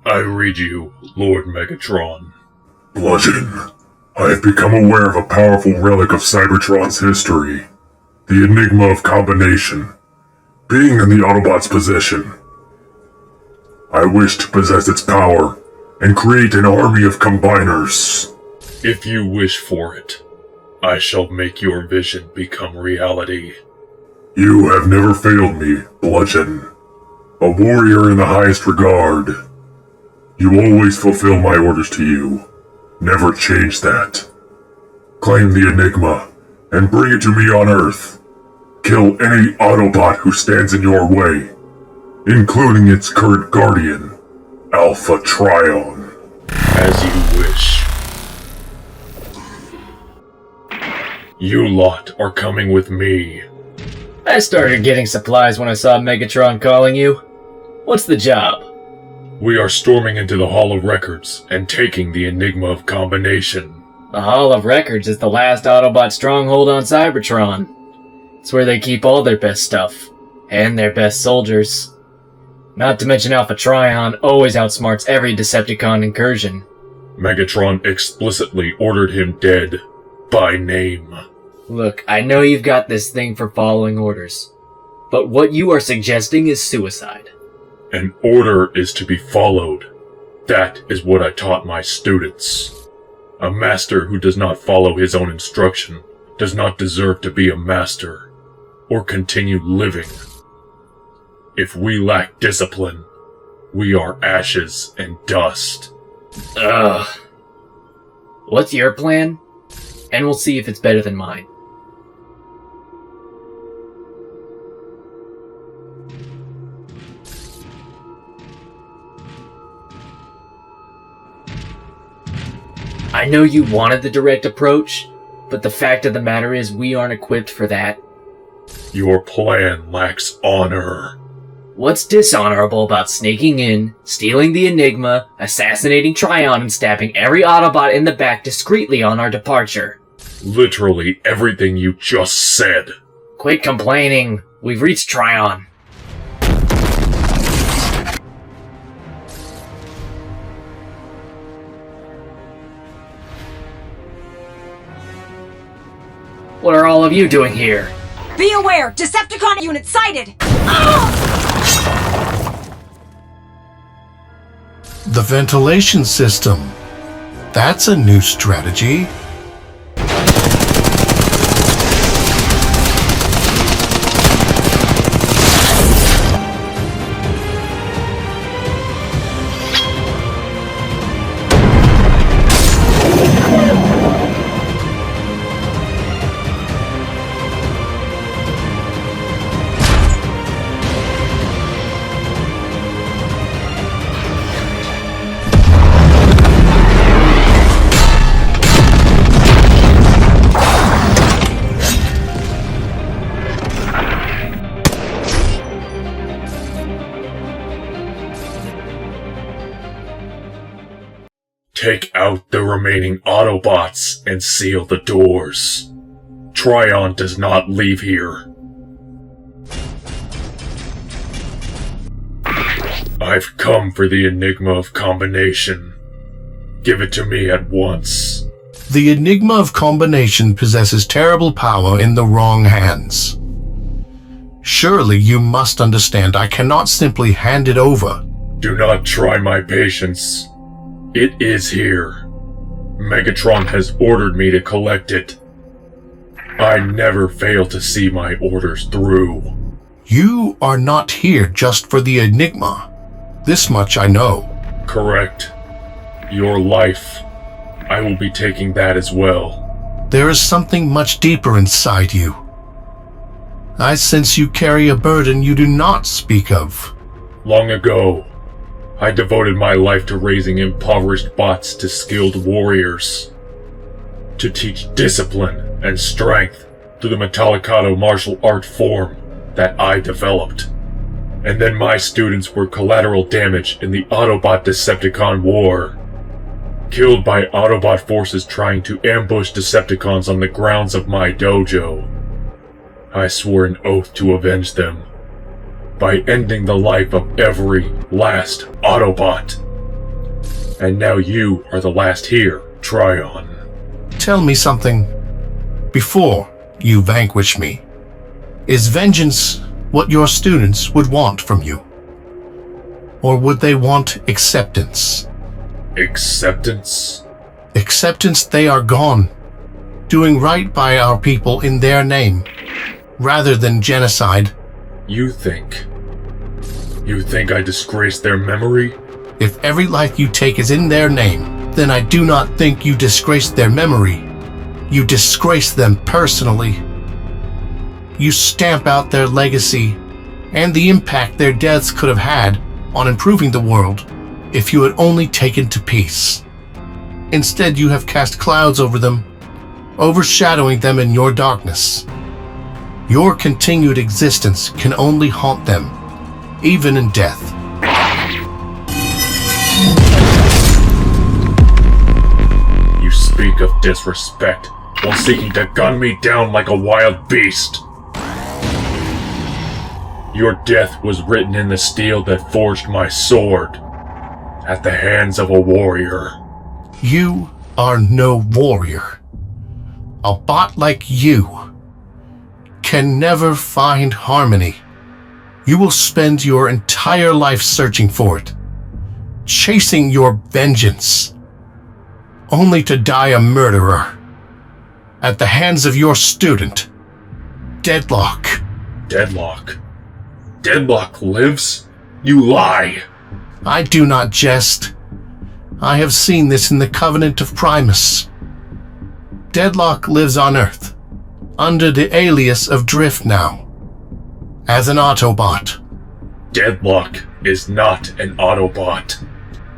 I read you, Lord Megatron. Bludgeon, I have become aware of a powerful relic of Cybertron's history. The Enigma of Combination. Being in the Autobots' possession, I wish to possess its power and create an army of combiners. If you wish for it, I shall make your vision become reality. You have never failed me, Bludgeon. A warrior in the highest regard. You always fulfill my orders to you. Never change that. Claim the Enigma and bring it to me on Earth. Kill any Autobot who stands in your way, including its current guardian, Alpha Trion. As you wish. You lot are coming with me. I started getting supplies when I saw Megatron calling you. What's the job? We are storming into the Hall of Records and taking the Enigma of Combination. The Hall of Records is the last Autobot stronghold on Cybertron. It's where they keep all their best stuff. And their best soldiers. Not to mention Alpha Trion always outsmarts every Decepticon incursion. Megatron explicitly ordered him dead. By name. Look, I know you've got this thing for following orders. But what you are suggesting is suicide. An order is to be followed. That is what I taught my students. A master who does not follow his own instruction does not deserve to be a master, or continue living. If we lack discipline, we are ashes and dust. Ugh. What's your plan? And we'll see if it's better than mine. I know you wanted the direct approach, but the fact of the matter is we aren't equipped for that. Your plan lacks honor. What's dishonorable about sneaking in, stealing the Enigma, assassinating Trion, and stabbing every Autobot in the back discreetly on our departure? Literally everything you just said. Quit complaining. We've reached Trion. What are all of you doing here? Be aware! Decepticon unit sighted! The ventilation system. That's a new strategy. Take out the remaining Autobots and seal the doors. Trion does not leave here. I've come for the Enigma of Combination. Give it to me at once. The Enigma of Combination possesses terrible power in the wrong hands. Surely you must understand I cannot simply hand it over. Do not try my patience. It is here. Megatron has ordered me to collect it. I never fail to see my orders through. You are not here just for the Enigma. This much I know. Correct. Your life. I will be taking that as well. There is something much deeper inside you. I sense you carry a burden you do not speak of. Long ago, I devoted my life to raising impoverished bots to skilled warriors. To teach discipline and strength through the Metallicato martial art form that I developed. And then my students were collateral damage in the Autobot Decepticon war. Killed by Autobot forces trying to ambush Decepticons on the grounds of my dojo. I swore an oath to avenge them by ending the life of every last Autobot. And now you are the last here, Trion. Tell me something before you vanquish me. Is vengeance what your students would want from you? Or would they want acceptance? Acceptance? Acceptance they are gone, doing right by our people in their name, rather than genocide. You think I disgrace their memory? If every life you take is in their name, then I do not think you disgrace their memory. You disgrace them personally. You stamp out their legacy and the impact their deaths could have had on improving the world if you had only taken to peace. Instead, you have cast clouds over them, overshadowing them in your darkness. Your continued existence can only haunt them, even in death. You speak of disrespect while seeking to gun me down like a wild beast. Your death was written in the steel that forged my sword, at the hands of a warrior. You are no warrior. A bot like you can never find harmony. You will spend your entire life searching for it, chasing your vengeance, only to die a murderer at the hands of your student, Deadlock. Deadlock? Deadlock lives? You lie! I do not jest. I have seen this in the Covenant of Primus. Deadlock lives on Earth, under the alias of Drift now, as an Autobot. Deadlock is not an Autobot.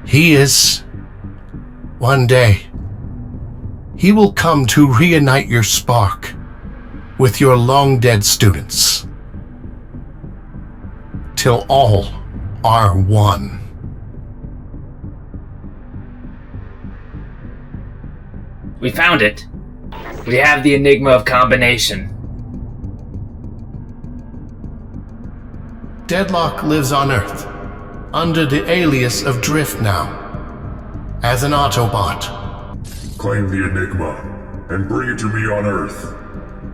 He is. One day, he will come to reunite your spark with your long-dead students, till all are one. We found it. We have the enigma of combination. Deadlock lives on Earth, under the alias of Drift now, as an Autobot. Claim the Enigma, and bring it to me on Earth.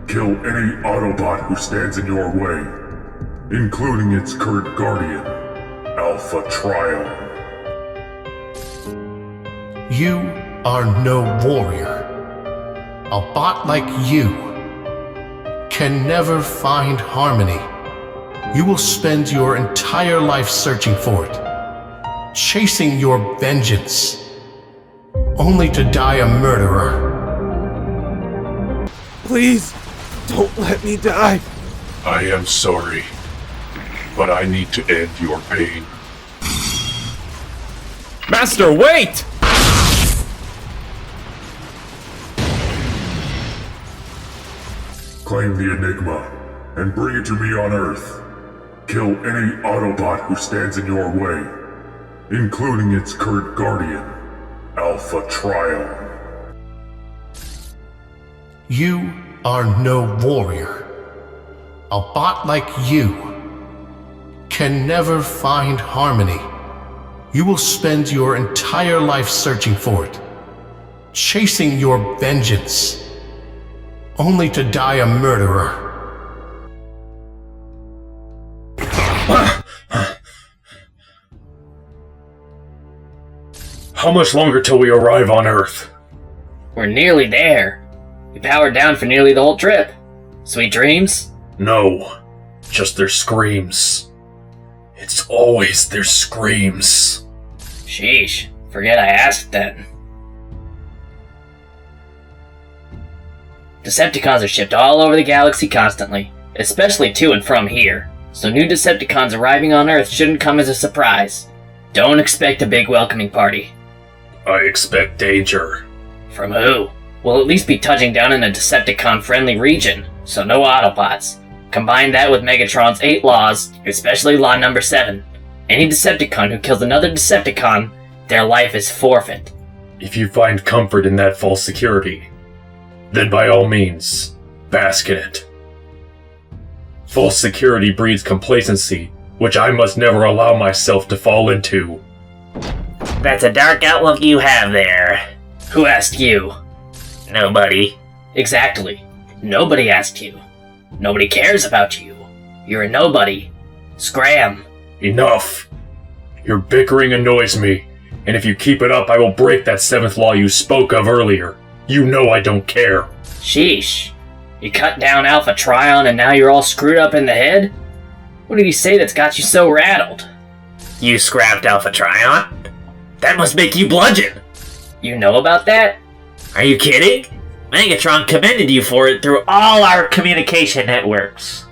Kill any Autobot who stands in your way, including its current guardian, Alpha Trion. You are no warrior. A bot like you can never find harmony. You will spend your entire life searching for it, chasing your vengeance, only to die a murderer. Please, don't let me die. I am sorry, but I need to end your pain. Master, wait! Claim the Enigma, and bring it to me on Earth. Kill any Autobot who stands in your way, including its current guardian, Alpha Trion. You are no warrior. A bot like you can never find harmony. You will spend your entire life searching for it, chasing your vengeance, only to die a murderer. How much longer till we arrive on Earth? We're nearly there. We powered down for nearly the whole trip. Sweet dreams? No, just their screams. It's always their screams. Sheesh, forget I asked then. Decepticons are shipped all over the galaxy constantly, especially to and from here, so new Decepticons arriving on Earth shouldn't come as a surprise. Don't expect a big welcoming party. I expect danger. From who? We'll at least be touching down in a Decepticon-friendly region, so no Autobots. Combine that with Megatron's 8 laws, especially Law Number 7. Any Decepticon who kills another Decepticon, their life is forfeit. If you find comfort in that false security, then by all means, bask in it. False security breeds complacency, which I must never allow myself to fall into. That's a dark outlook you have there. Who asked you? Nobody. Exactly. Nobody asked you. Nobody cares about you. You're a nobody. Scram. Enough! Your bickering annoys me, and if you keep it up, I will break that 7th law you spoke of earlier. You know I don't care. Sheesh. You cut down Alpha Trion and now you're all screwed up in the head? What did he say that's got you so rattled? You scrapped Alpha Trion? That must make you Bludgeon. You know about that? Are you kidding? Megatron commended you for it through all our communication networks.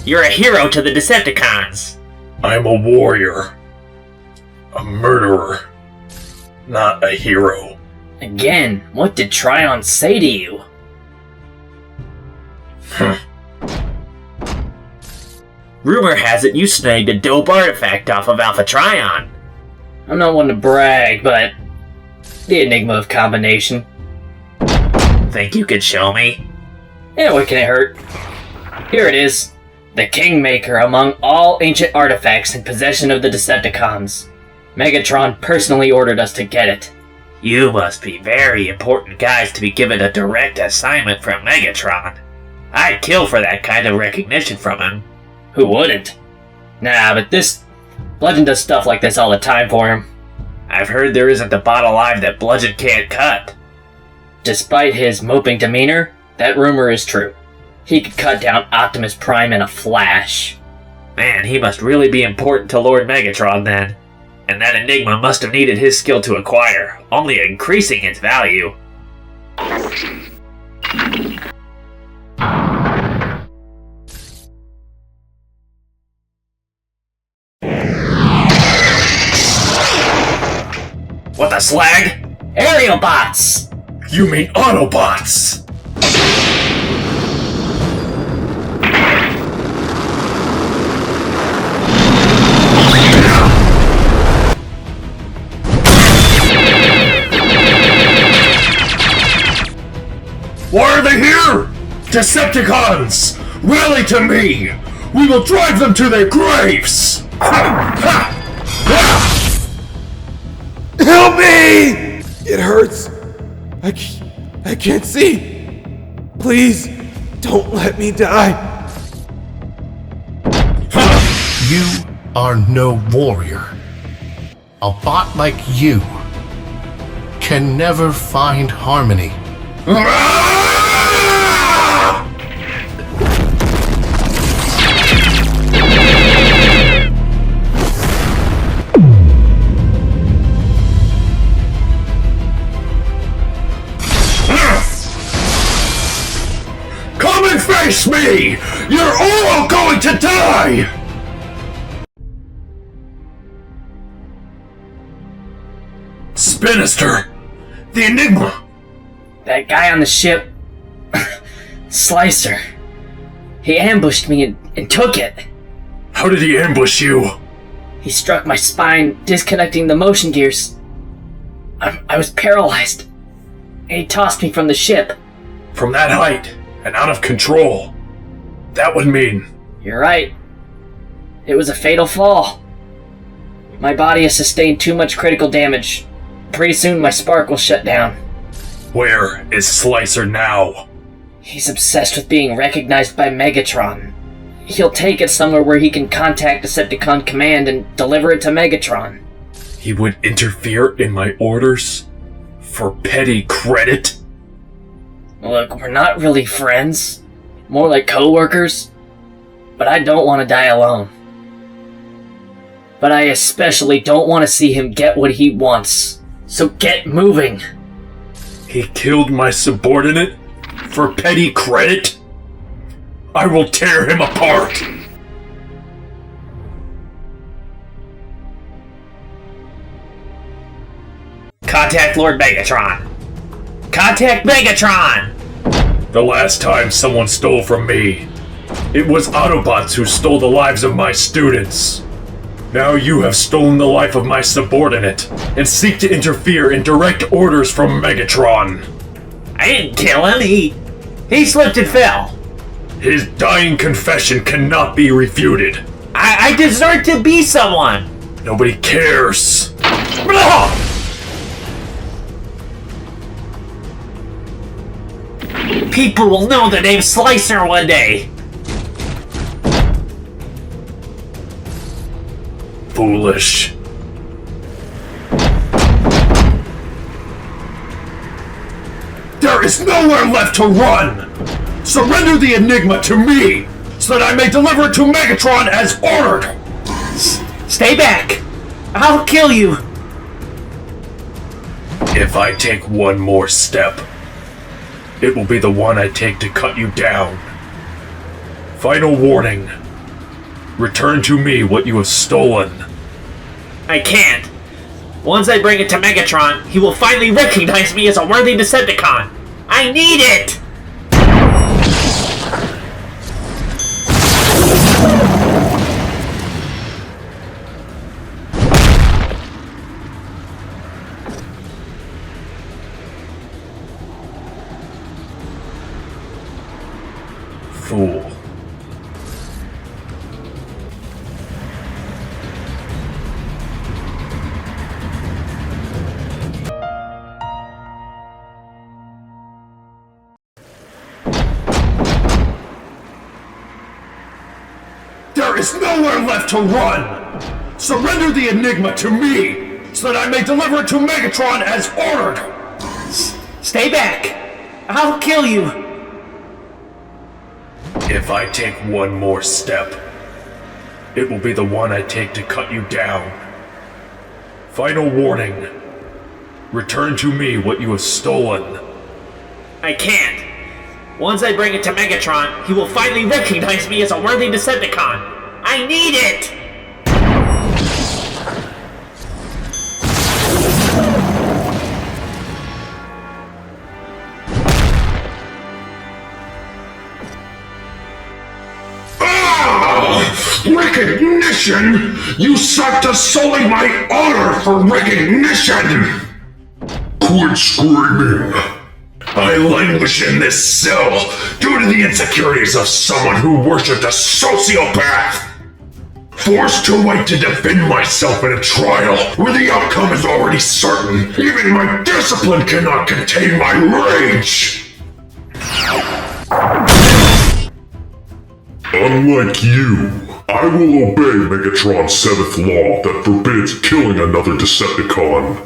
You're a hero to the Decepticons. I'm a warrior. A murderer. Not a hero. Again, what did Trion say to you? Rumor has it you snagged a dope artifact off of Alpha Trion. I'm not one to brag, but the Enigma of Combination. Think you could show me? Yeah, what can it hurt? Here it is. The Kingmaker among all ancient artifacts in possession of the Decepticons. Megatron personally ordered us to get it. You must be very important guys to be given a direct assignment from Megatron. I'd kill for that kind of recognition from him. Who wouldn't? Nah, but Bludgeon does stuff like this all the time for him. I've heard there isn't a bot alive that Bludgeon can't cut. Despite his moping demeanor, that rumor is true. He could cut down Optimus Prime in a flash. Man, he must really be important to Lord Megatron then. And that Enigma must have needed his skill to acquire, only increasing its value. What the slag? Aerial bots! You mean Autobots! Why are they here? Decepticons! Rally to me! We will drive them to their graves! Help me! It hurts. I can't see. Please, don't let me die. You are no warrior. A bot like you can never find harmony. Come and face me! You're all going to die! Spinister! The Enigma! That guy on the ship... Slicer. He ambushed me and took it. How did he ambush you? He struck my spine, disconnecting the motion gears. I was paralyzed. And he tossed me from the ship. From that height, and out of control. That would mean... You're right. It was a fatal fall. My body has sustained too much critical damage. Pretty soon my spark will shut down. Where is Slicer now? He's obsessed with being recognized by Megatron. He'll take it somewhere where he can contact Decepticon Command and deliver it to Megatron. He would interfere in my orders? For petty credit? Look, we're not really friends. More like co-workers. But I don't want to die alone. But I especially don't want to see him get what he wants. So get moving! He killed my subordinate? For petty credit? I will tear him apart! Contact Lord Megatron! Contact Megatron! The last time someone stole from me, it was Autobots who stole the lives of my students. Now you have stolen the life of my subordinate, and seek to interfere in direct orders from Megatron. I didn't kill him, he slipped and fell. His dying confession cannot be refuted. I deserve to be someone. Nobody cares. People will know the name Slicer one day! Foolish. There is nowhere left to run! Surrender the Enigma to me, so that I may deliver it to Megatron as ordered! Stay back! I'll kill you! If I take one more step, it will be the one I take to cut you down. Final warning. Return to me what you have stolen. I can't. Once I bring it to Megatron, he will finally recognize me as a worthy Decepticon. I need it! Fool. There is nowhere left to run! Surrender the Enigma to me, so that I may deliver it to Megatron as ordered! Stay back! I'll kill you! If I take one more step, it will be the one I take to cut you down. Final warning. Return to me what you have stolen. I can't. Once I bring it to Megatron, he will finally recognize me as a worthy Decepticon. I need it! Recognition? You sought to sully my honor for recognition! Quit screaming! I languish in this cell due to the insecurities of someone who worshipped a sociopath! Forced to wait to defend myself in a trial where the outcome is already certain, even my discipline cannot contain my rage! Unlike you, I will obey Megatron's 7th law that forbids killing another Decepticon.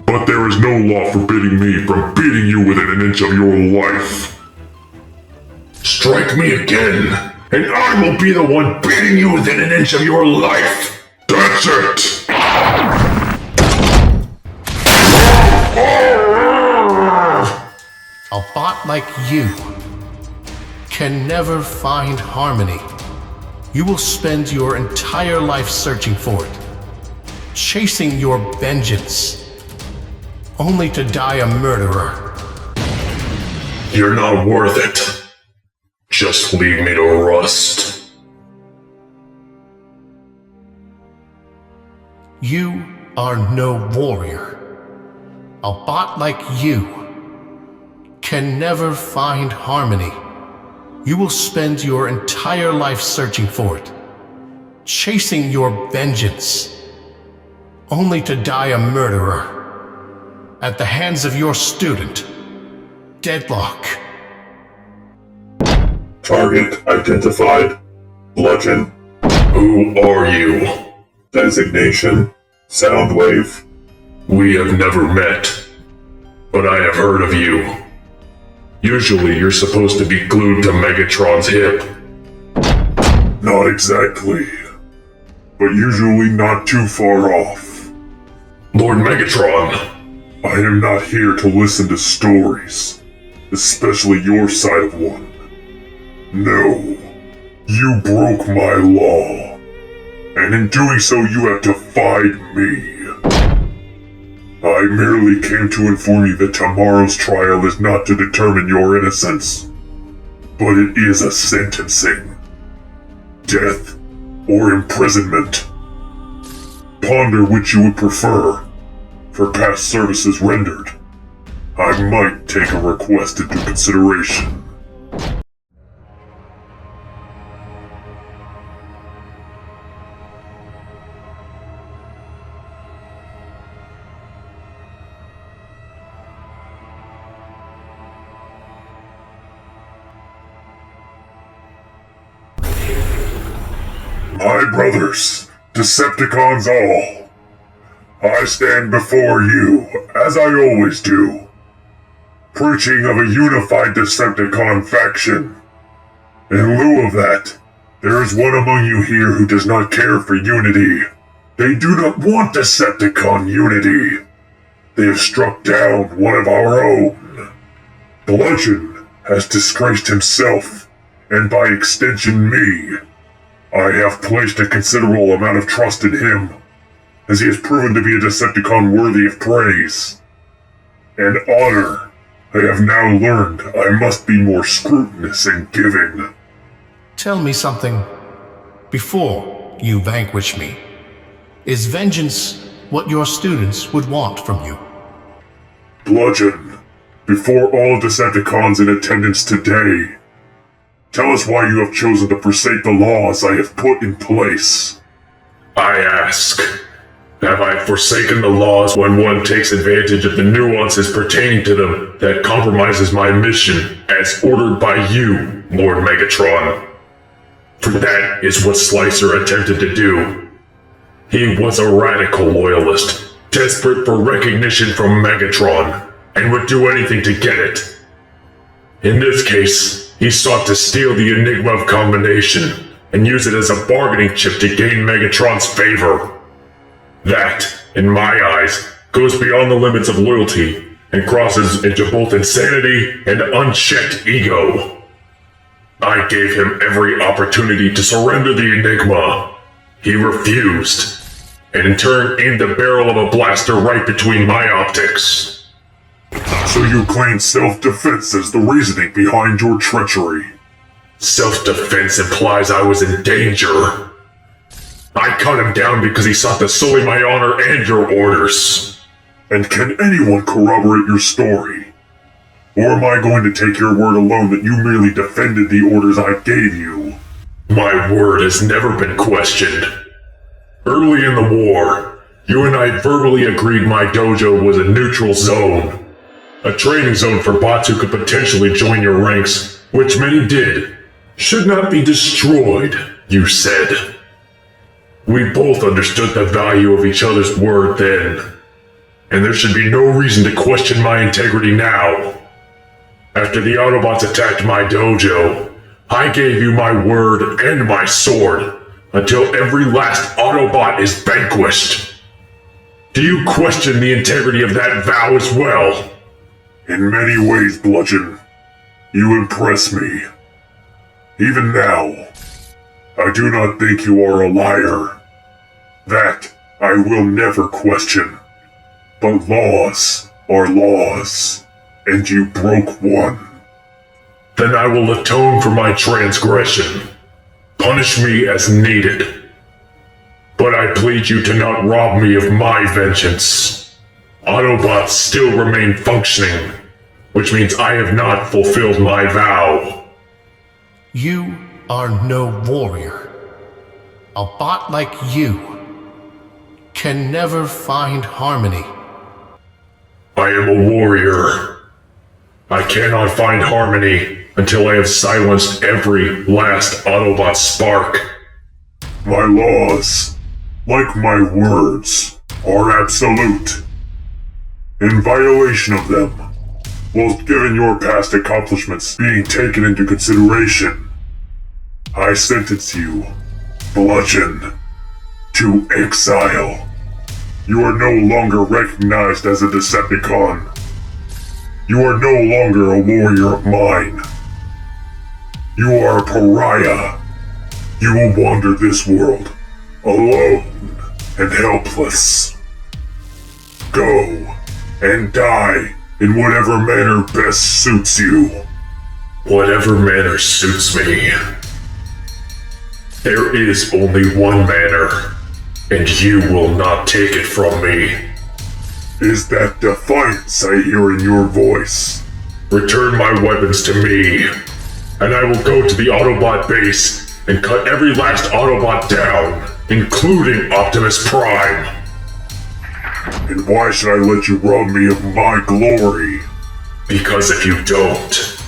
But there is no law forbidding me from beating you within an inch of your life. Strike me again, and I will be the one beating you within an inch of your life. That's it! A bot like you can never find harmony. You will spend your entire life searching for it, chasing your vengeance, only to die a murderer. You're not worth it. Just leave me to rust. You are no warrior. A bot like you can never find harmony. You will spend your entire life searching for it, chasing your vengeance, only to die a murderer at the hands of your student, Deadlock. Target identified. Bludgeon. Who are you? Designation. Soundwave. We have never met, but I have heard of you. Usually you're supposed to be glued to Megatron's hip. Not exactly, but usually not too far off. Lord Megatron, I am not here to listen to stories, especially your side of one. No, you broke my law, and in doing so you have defied me. I merely came to inform you that tomorrow's trial is not to determine your innocence, but it is a sentencing. Death or imprisonment. Ponder which you would prefer. For past services rendered, I might take a request into consideration. My brothers, Decepticons all, I stand before you, as I always do, preaching of a unified Decepticon faction. In lieu of that, there is one among you here who does not care for unity. They do not want Decepticon unity. They have struck down one of our own. Bludgeon has disgraced himself, and by extension me. I have placed a considerable amount of trust in him, as he has proven to be a Decepticon worthy of praise. And honor, I have now learned I must be more scrutinous and giving. Tell me something before you vanquish me. Is vengeance what your students would want from you? Bludgeon, before all Decepticons in attendance today, tell us why you have chosen to forsake the laws I have put in place. I ask, have I forsaken the laws when one takes advantage of the nuances pertaining to them that compromises my mission as ordered by you, Lord Megatron? For that is what Slicer attempted to do. He was a radical loyalist, desperate for recognition from Megatron, and would do anything to get it. In this case, he sought to steal the Enigma of Combination and use it as a bargaining chip to gain Megatron's favor. That, in my eyes, goes beyond the limits of loyalty and crosses into both insanity and unchecked ego. I gave him every opportunity to surrender the Enigma. He refused, and in turn aimed the barrel of a blaster right between my optics. So you claim self-defense as the reasoning behind your treachery? Self-defense implies I was in danger. I cut him down because he sought to sully my honor and your orders. And can anyone corroborate your story? Or am I going to take your word alone that you merely defended the orders I gave you? My word has never been questioned. Early in the war, you and I verbally agreed my dojo was a neutral zone. A training zone for bots who could potentially join your ranks, which many did. Should not be destroyed, you said. We both understood the value of each other's word then, and there should be no reason to question my integrity now. After the Autobots attacked my dojo, I gave you my word and my sword until every last Autobot is vanquished. Do you question the integrity of that vow as well? In many ways, Bludgeon, you impress me. Even now, I do not think you are a liar. That I will never question. But laws are laws, and you broke one. Then I will atone for my transgression. Punish me as needed. But I plead you to not rob me of my vengeance. Autobots still remain functioning, which means I have not fulfilled my vow. You are no warrior. A bot like you can never find harmony. I am a warrior. I cannot find harmony until I have silenced every last Autobot spark. My laws, like my words, are absolute. In violation of them, whilst given your past accomplishments being taken into consideration, I sentence you, Bludgeon, to exile. You are no longer recognized as a Decepticon. You are no longer a warrior of mine. You are a pariah. You will wander this world, alone and helpless. Go and die in whatever manner best suits you. Whatever manner suits me. There is only one manner, and you will not take it from me. Is that defiance I hear in your voice? Return my weapons to me, and I will go to the Autobot base and cut every last Autobot down, including Optimus Prime. And why should I let you rob me of my glory? Because if you don't,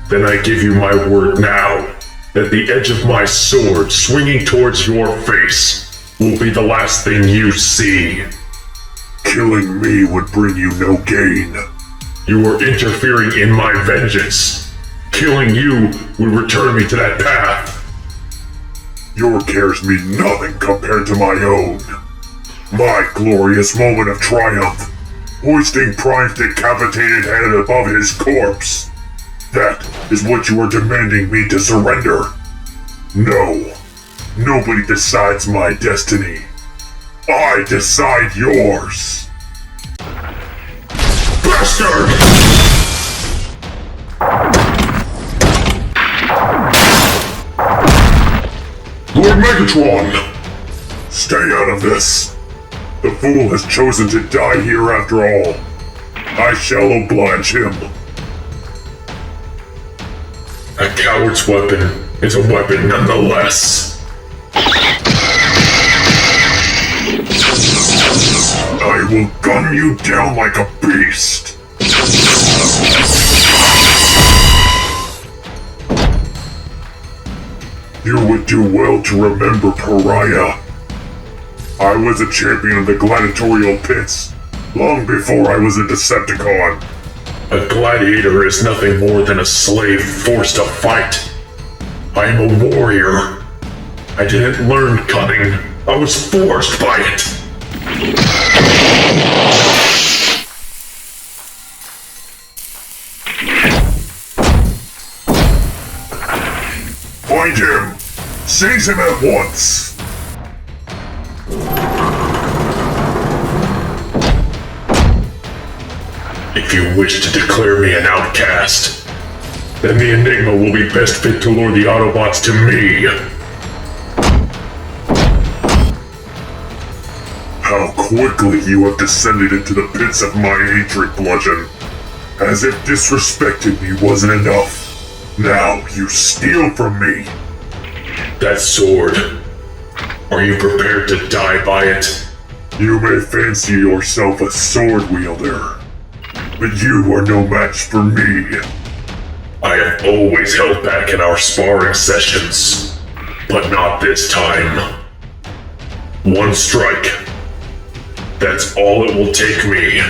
then I give you my word now that the edge of my sword swinging towards your face will be the last thing you see. Killing me would bring you no gain. You are interfering in my vengeance. Killing you would return me to that path. Your cares mean nothing compared to my own. My glorious moment of triumph, hoisting Prime's decapitated head above his corpse. That is what you are demanding me to surrender. No, nobody decides my destiny. I decide yours. Bastard! Lord Megatron! Stay out of this. The fool has chosen to die here after all. I shall oblige him. A coward's weapon is a weapon nonetheless. I will gun you down like a beast. You would do well to remember, Pariah. I was a champion of the gladiatorial pits long before I was a Decepticon. A gladiator is nothing more than a slave forced to fight. I am a warrior. I didn't learn cunning. I was forced by it. Find him! Seize him at once! If you wish to declare me an outcast, then the Enigma will be best fit to lure the Autobots to me. How quickly you have descended into the pits of my hatred, Bludgeon. As if disrespecting me wasn't enough. Now you steal from me. That sword. Are you prepared to die by it? You may fancy yourself a sword wielder, but you are no match for me. I have always held back in our sparring sessions, but not this time. One strike. That's all it will take me.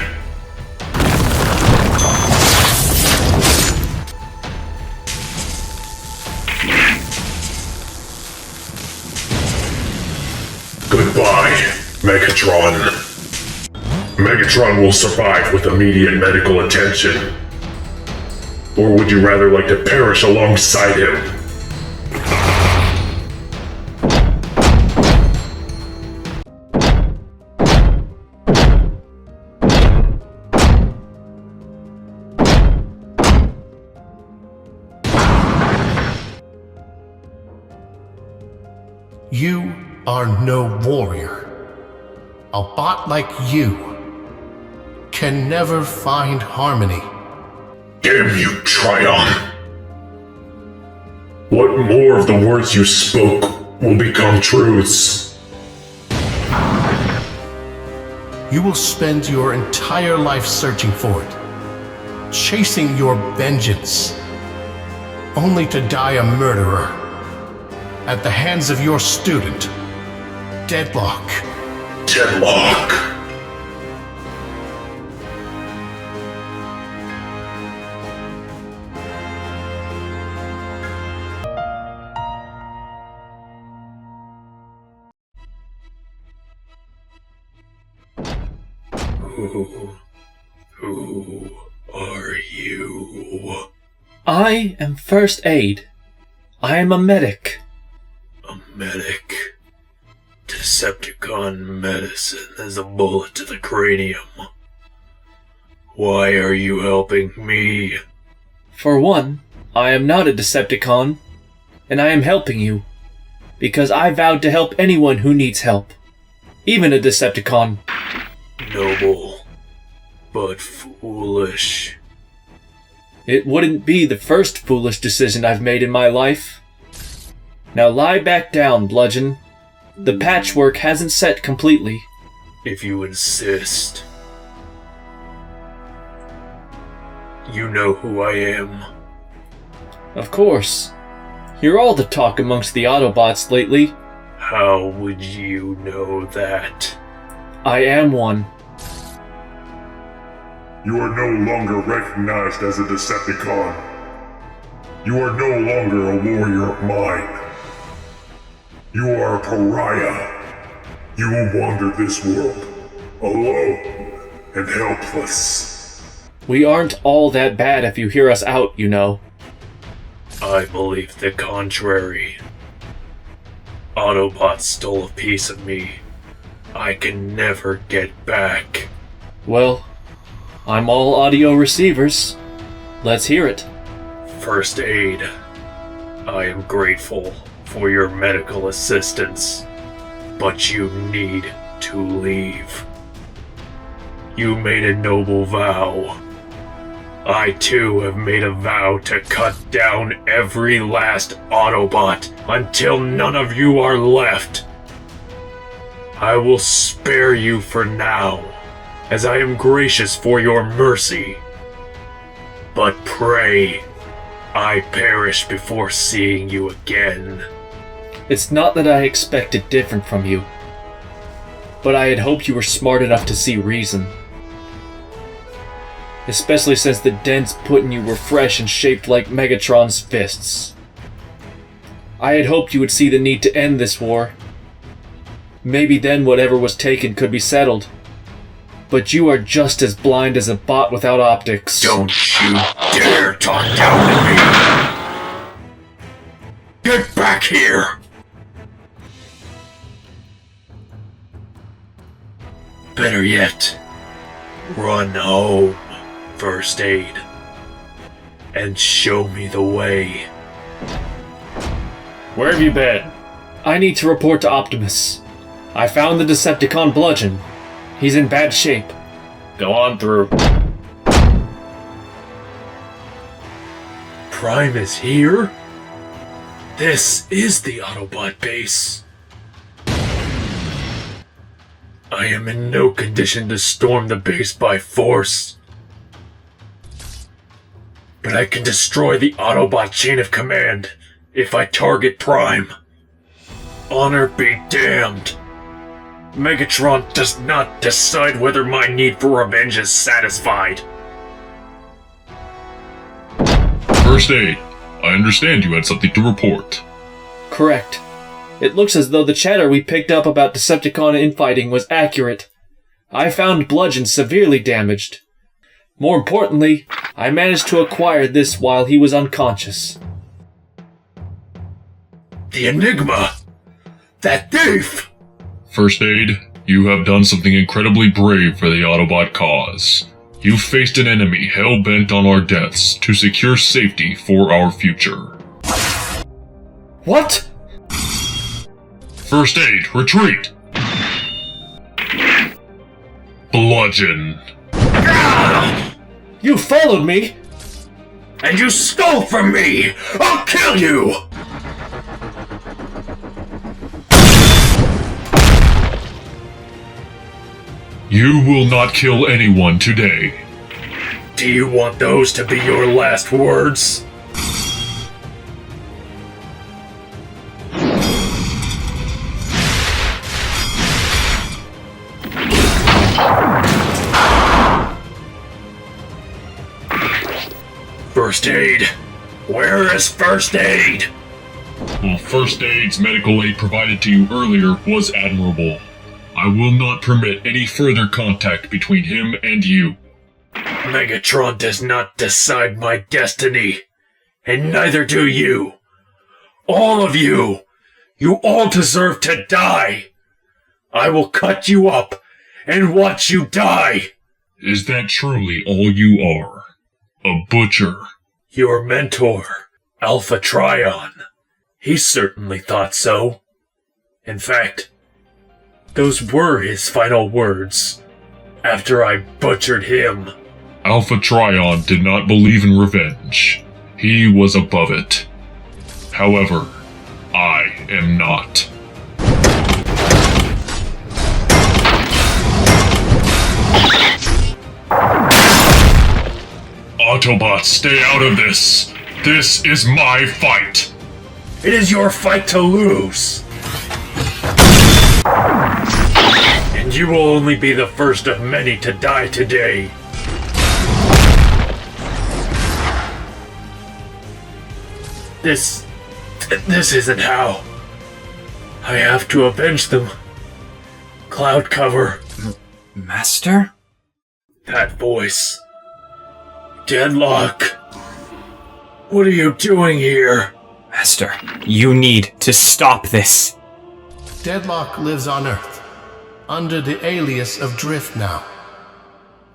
Goodbye, Megatron. Megatron will survive with immediate medical attention. Or would you rather like to perish alongside him? You are no warrior. A bot like you can never find harmony. Damn you, Trion! What more of the words you spoke will become truths? You will spend your entire life searching for it, chasing your vengeance, only to die a murderer at the hands of your student, Deadlock. Deadlock. Who are you? I am First Aid. I am a medic. A medic. Decepticon medicine is a bullet to the cranium. Why are you helping me? For one, I am not a Decepticon, and I am helping you, because I vowed to help anyone who needs help, even a Decepticon. Noble, but foolish. It wouldn't be the first foolish decision I've made in my life. Now lie back down, Bludgeon. The patchwork hasn't set completely. If you insist. You know who I am. Of course. You're all the talk amongst the Autobots lately. How would you know that? I am one. You are no longer recognized as a Decepticon. You are no longer a warrior of mine. You are a pariah. You will wander this world, alone and helpless. We aren't all that bad if you hear us out, you know. I believe the contrary. Autobots stole a piece of me. I can never get back. Well, I'm all audio receivers. Let's hear it. First aid. I am grateful for your medical assistance, but you need to leave. You made a noble vow. I too have made a vow to cut down every last Autobot until none of you are left. I will spare you for now, as I am gracious for your mercy. But pray I perish before seeing you again. It's not that I expected different from you, but I had hoped you were smart enough to see reason. Especially since the dents put in you were fresh and shaped like Megatron's fists. I had hoped you would see the need to end this war. Maybe then whatever was taken could be settled. But you are just as blind as a bot without optics. Don't you dare talk down to me! Get back here! Better yet, run home, First Aid, and show me the way. Where have you been? I need to report to Optimus. I found the Decepticon Bludgeon. He's in bad shape. Go on through. Prime is here? This is the Autobot base. I am in no condition to storm the base by force. But I can destroy the Autobot chain of command if I target Prime. Honor be damned. Megatron does not decide whether my need for revenge is satisfied. First Aid, I understand you had something to report. Correct. It looks as though the chatter we picked up about Decepticon infighting was accurate. I found Bludgeon severely damaged. More importantly, I managed to acquire this while he was unconscious. The Enigma! That thief! First Aid, you have done something incredibly brave for the Autobot cause. You faced an enemy hell-bent on our deaths to secure safety for our future. What? First Aid, retreat! Bludgeon. You followed me! And you stole from me! I'll kill you! You will not kill anyone today. Do you want those to be your last words? First Aid? Where is First Aid? Well, First Aid's medical aid provided to you earlier was admirable. I will not permit any further contact between him and you. Megatron does not decide my destiny, and neither do you. All of you! You all deserve to die! I will cut you up and watch you die! Is that truly all you are? A butcher? Your mentor, Alpha Trion. He certainly thought so. In fact, those were his final words, after I butchered him. Alpha Trion did not believe in revenge. He was above it. However, I am not. Autobots, stay out of this! This is my fight! It is your fight to lose. And you will only be the first of many to die today. This isn't how. I have to avenge them. Cloud cover. Master? That voice. Deadlock. What are you doing here? Master, you need to stop this. Deadlock lives on Earth, under the alias of Drift now,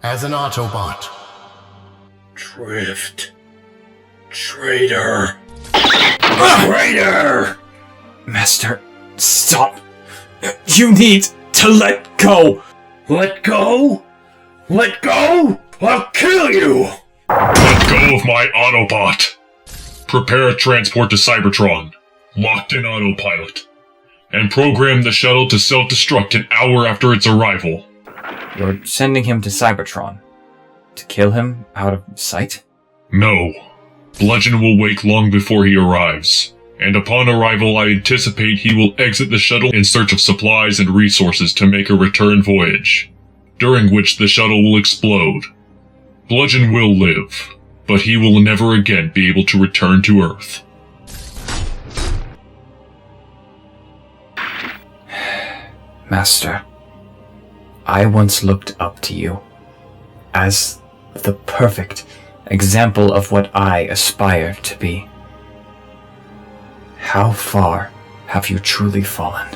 as an Autobot. Drift. Traitor. Traitor! Master, stop. You need to let go. Let go? Let go? I'll kill you! Let go of my Autobot. Prepare a transport to Cybertron, locked in autopilot, and program the shuttle to self-destruct an hour after its arrival. You're sending him to Cybertron? To kill him out of sight? No. Bludgeon will wake long before he arrives, and upon arrival I anticipate he will exit the shuttle in search of supplies and resources to make a return voyage, during which the shuttle will explode. Bludgeon will live, but he will never again be able to return to Earth. Master, I once looked up to you as the perfect example of what I aspire to be. How far have you truly fallen?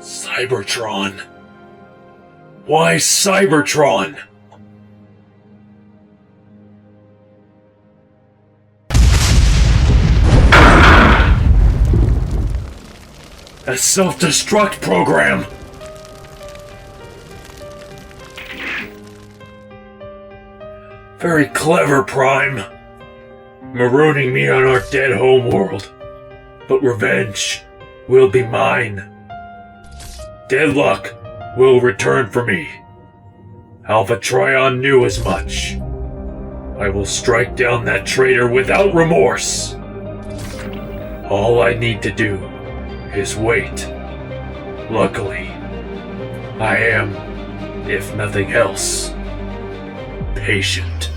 Cybertron. Why Cybertron? A self-destruct program! Very clever, Prime. Marooning me on our dead homeworld. But revenge will be mine. Deadlock will return for me. Alpha Trion knew as much. I will strike down that traitor without remorse. All I need to do is wait. Luckily, I am, if nothing else, patient.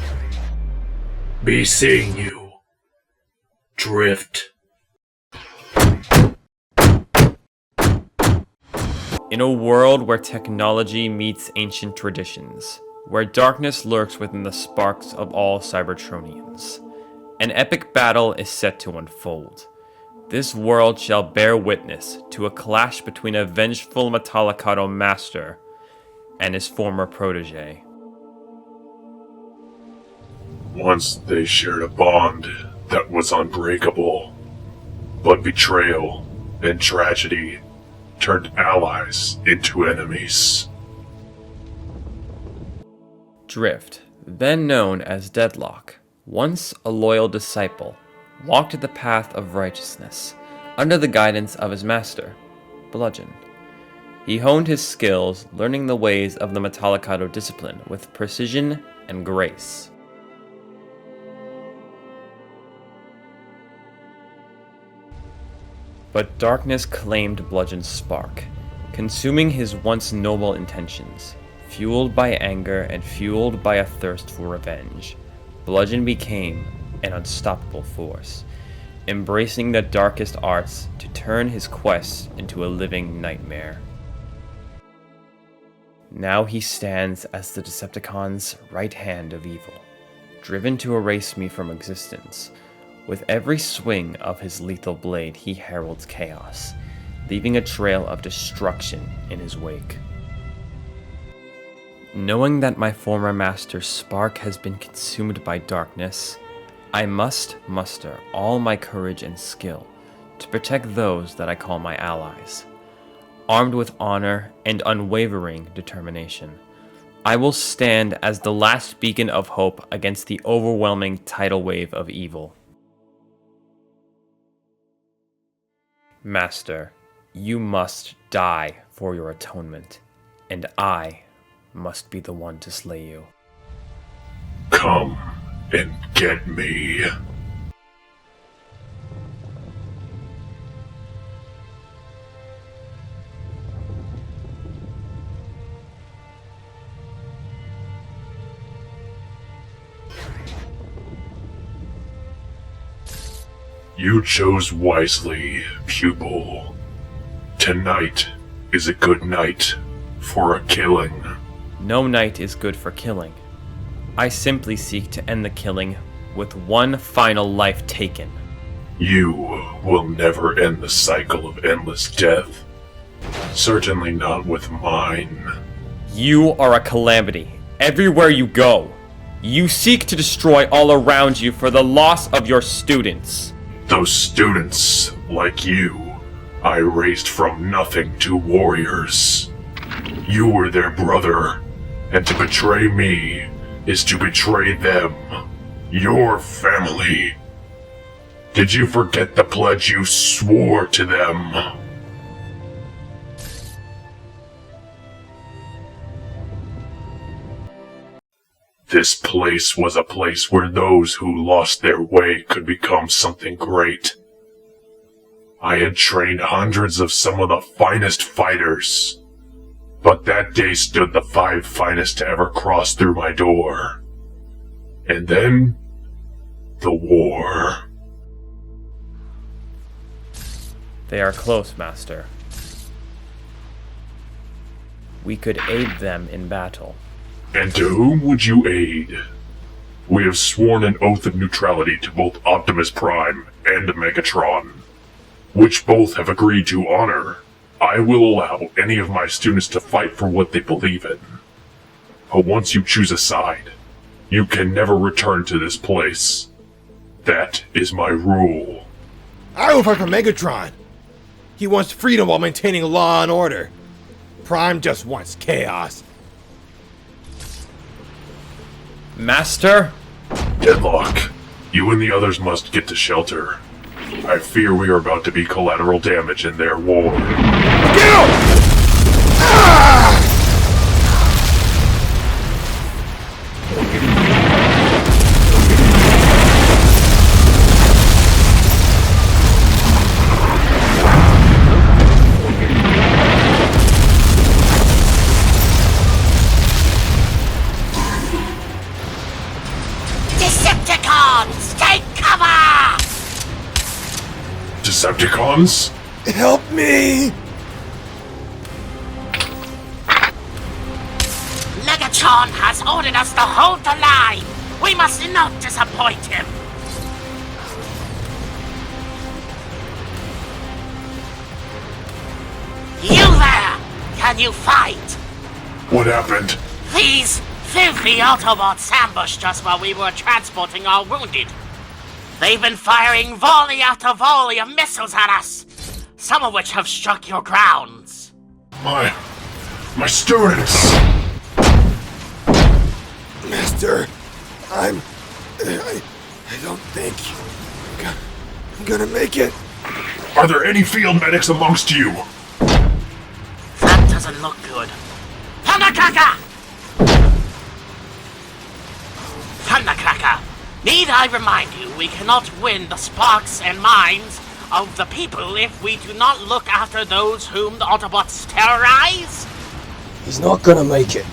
Be seeing you. Drift. In a world where technology meets ancient traditions, where darkness lurks within the sparks of all Cybertronians, an epic battle is set to unfold. This world shall bear witness to a clash between a vengeful Metallicado master and his former protege. Once they shared a bond that was unbreakable, but betrayal and tragedy turned allies into enemies. Drift, then known as Deadlock, once a loyal disciple, walked the path of righteousness under the guidance of his master, Bludgeon. He honed his skills, learning the ways of the Metallicado discipline with precision and grace. But darkness claimed Bludgeon's spark, consuming his once noble intentions. Fueled by anger and fueled by a thirst for revenge, Bludgeon became an unstoppable force, embracing the darkest arts to turn his quest into a living nightmare. Now he stands as the Decepticon's right hand of evil, driven to erase me from existence. With every swing of his lethal blade, he heralds chaos, leaving a trail of destruction in his wake. Knowing that my former master's spark has been consumed by darkness, I must muster all my courage and skill to protect those that I call my allies. Armed with honor and unwavering determination, I will stand as the last beacon of hope against the overwhelming tidal wave of evil. Master, you must die for your atonement, and I must be the one to slay you. Come and get me. You chose wisely, pupil. Tonight is a good night for a killing. No night is good for killing. I simply seek to end the killing with one final life taken. You will never end the cycle of endless death. Certainly not with mine. You are a calamity. Everywhere you go, you seek to destroy all around you for the loss of your students. Those students, like you, I raised from nothing to warriors. You were their brother, and to betray me is to betray them, your family. Did you forget the pledge you swore to them? This place was a place where those who lost their way could become something great. I had trained hundreds of some of the finest fighters, but that day stood the 5 finest to ever cross through my door. And then, the war. They are close, Master. We could aid them in battle. And to whom would you aid? We have sworn an oath of neutrality to both Optimus Prime and Megatron, which both have agreed to honor. I will allow any of my students to fight for what they believe in. But once you choose a side, you can never return to this place. That is my rule. I will fight for Megatron. He wants freedom while maintaining law and order. Prime just wants chaos. Master? Deadlock, you and the others must get to shelter. I fear we are about to be collateral damage in their war. Get out! Ah! Decepticons, take cover! Decepticons? Help me! Megatron has ordered us to hold the line. We must not disappoint him. You there! Can you fight? What happened? These filthy Autobots ambushed us while we were transporting our wounded. They've been firing volley after volley of missiles at us, some of which have struck your grounds. My students! Master, I don't think I'm gonna make it. Are there any field medics amongst you? That doesn't look good. Thundercracker! Thundercracker, need I remind you, we cannot win the sparks and minds of the people if we do not look after those whom the Autobots terrorize? He's not gonna make it.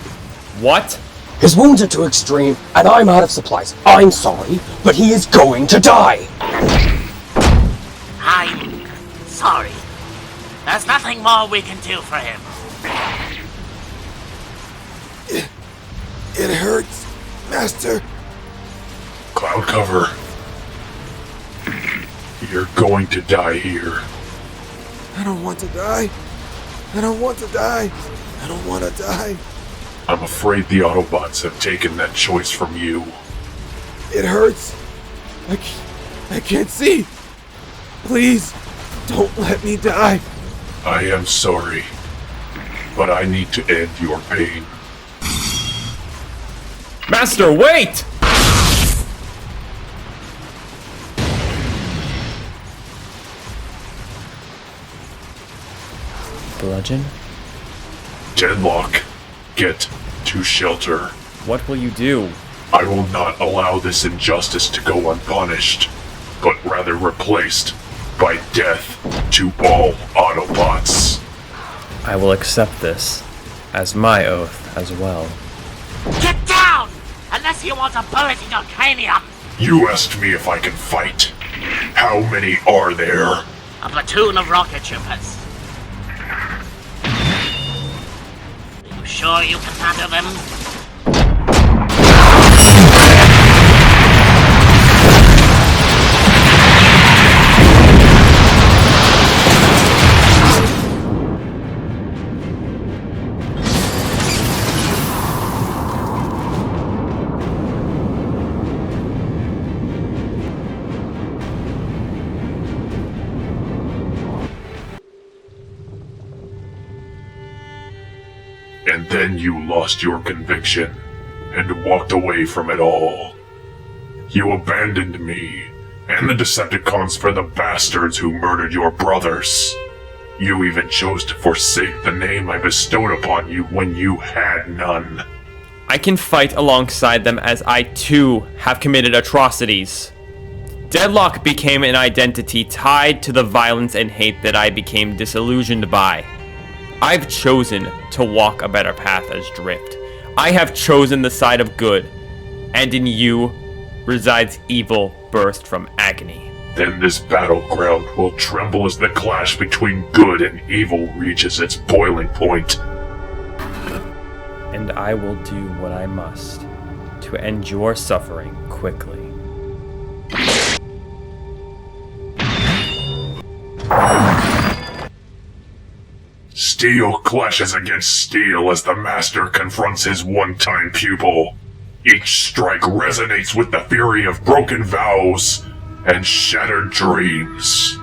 What? His wounds are too extreme, and I'm out of supplies. I'm sorry, but he is going to die! I'm sorry. There's nothing more we can do for him. It hurts, Master. Cloud cover. You're going to die here. I don't want to die. I don't want to die. I don't want to die. I'm afraid the Autobots have taken that choice from you. It hurts. I can't see. Please, don't let me die. I am sorry, but I need to end your pain. Master, wait! Bludgeon, Deadlock, get to shelter. What will you do? I will not allow this injustice to go unpunished, but rather replaced by death to all Autobots. I will accept this as my oath as well. Get down! Unless you want a bullet in your cranium! You asked me if I can fight. How many are there? A platoon of rocket troopers. Are you sure you can handle them? And then you lost your conviction and walked away from it all. You abandoned me and the Decepticons for the bastards who murdered your brothers. You even chose to forsake the name I bestowed upon you when you had none. I can fight alongside them as I too have committed atrocities. Deadlock became an identity tied to the violence and hate that I became disillusioned by. I've chosen to walk a better path as Drift. I have chosen the side of good, and in you resides evil birthed from agony. Then this battleground will tremble as the clash between good and evil reaches its boiling point. And I will do what I must to end your suffering quickly. Steel clashes against steel as the Master confronts his one-time pupil. Each strike resonates with the fury of broken vows and shattered dreams.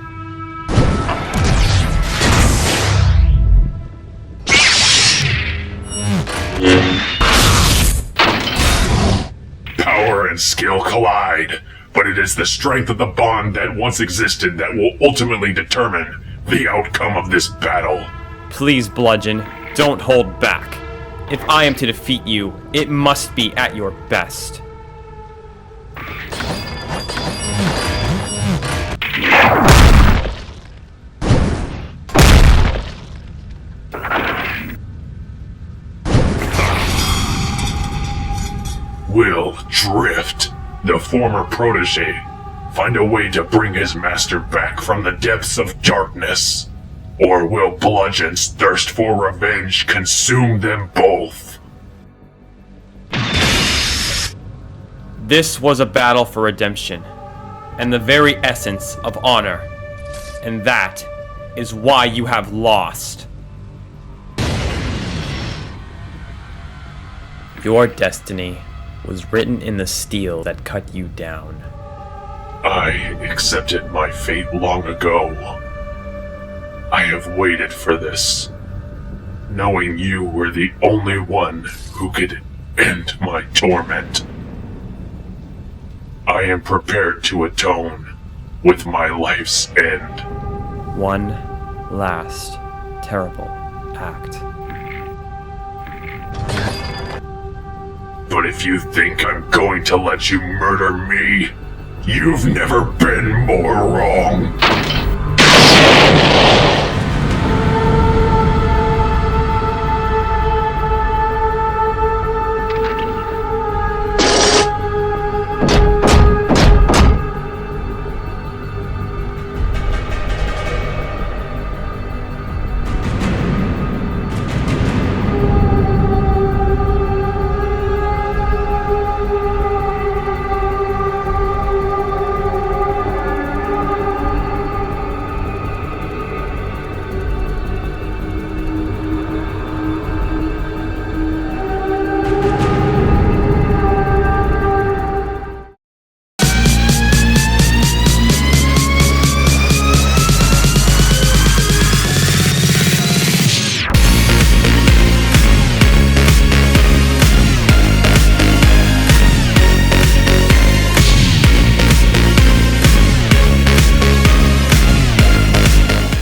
Power and skill collide, but it is the strength of the bond that once existed that will ultimately determine the outcome of this battle. Please, Bludgeon, don't hold back. If I am to defeat you, it must be at your best. Will Drift, the former protege, find a way to bring his master back from the depths of darkness? Or will Bludgeon's thirst for revenge consume them both? This was a battle for redemption, and the very essence of honor. And that is why you have lost. Your destiny was written in the steel that cut you down. I accepted my fate long ago. I have waited for this, knowing you were the only one who could end my torment. I am prepared to atone with my life's end. One last terrible act. But if you think I'm going to let you murder me, you've never been more wrong.